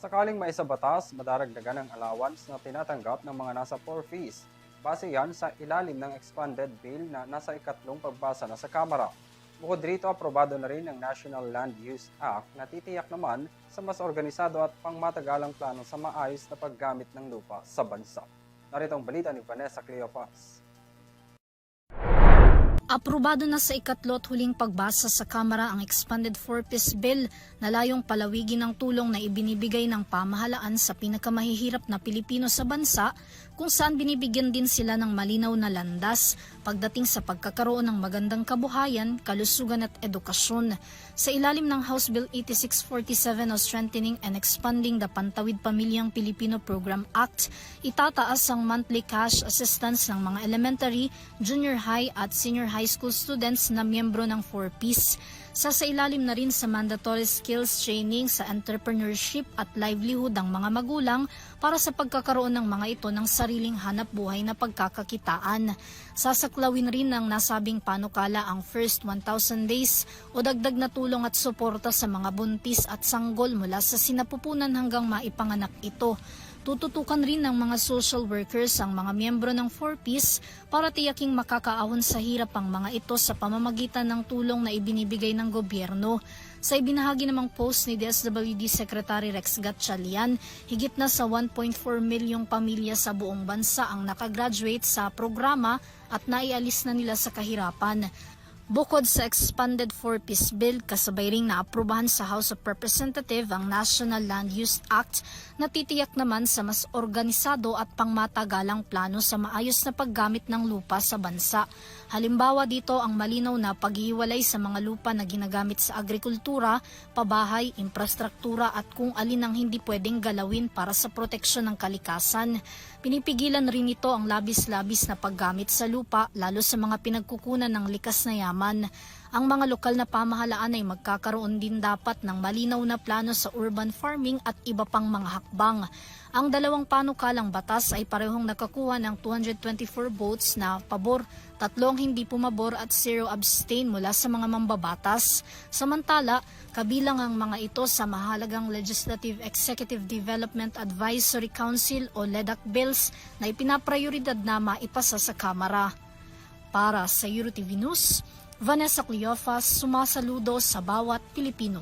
Sakaling maisabatas, madaragdagan ang allowance na tinatanggap ng mga nasa 4 fees. Base yan sa ilalim ng expanded bill na nasa ikatlong pagbasa na sa Kamara. Bukod rito, aprobado na rin ang National Land Use Act na titiyak naman sa mas organisado at pangmatagalang plano sa maayos na paggamit ng lupa sa bansa. Narito ang balita ni Vanessa Cleofas. Aprobado na sa ikatlo at huling pagbasa sa Kamara ang Expanded 4-Piece Bill na layong palawigin ang tulong na ibinibigay ng pamahalaan sa pinakamahihirap na Pilipino sa bansa, kung saan binibigyan din sila ng malinaw na landas pagdating sa pagkakaroon ng magandang kabuhayan, kalusugan at edukasyon. Sa ilalim ng House Bill 8647 o Strengthening and Expanding the Pantawid Pamilyang Pilipino Program Act, itataas ang monthly cash assistance ng mga elementary, junior high at senior high school students na miyembro ng 4Ps. Sasailalim na rin sa mandatory skills training sa entrepreneurship at livelihood ang mga magulang para sa pagkakaroon ng mga ito ng sariling hanap buhay na pagkakakitaan. Sasaklawin rin ng nasabing panukala ang first 1,000 days o dagdag na tulong at suporta sa mga buntis at sanggol mula sa sinapupunan hanggang maipanganak ito. Tututukan rin ng mga social workers ang mga miyembro ng 4Ps para tiyaking makakaahon sa hirap ang mga ito sa pamamagitan ng tulong na ibinibigay ng gobyerno. Sa ibinahagi namang post ni DSWD Secretary Rex Gatchalian, higit na sa 1.4 milyong pamilya sa buong bansa ang nakagraduate sa programa at naialis na nila sa kahirapan. Bukod sa expanded 4-piece bill, kasabay ring naaprubahan sa House of Representatives ang National Land Use Act na titiyak naman sa mas organisado at pangmatagalang plano sa maayos na paggamit ng lupa sa bansa. Halimbawa dito ang malinaw na paghihiwalay sa mga lupa na ginagamit sa agrikultura, pabahay, infrastruktura at kung alin ang hindi pwedeng galawin para sa proteksyon ng kalikasan. Pinipigilan rin ito ang labis-labis na paggamit sa lupa lalo sa mga pinagkukunan ng likas na yaman. Ang mga lokal na pamahalaan ay magkakaroon din dapat ng malinaw na plano sa urban farming at iba pang mga hakbang. Ang dalawang panukalang batas ay parehong nakakuha ng 224 votes na pabor, 3 hindi pumabor at 0 abstain mula sa mga mambabatas. Samantala, kabilang ang mga ito sa mahalagang Legislative Executive Development Advisory Council o LEDAC bills na ipinaprioridad na maipasa sa Kamara. Para sa EuroTV News, Vanessa Cleofas, sumasaludo sa bawat Pilipino.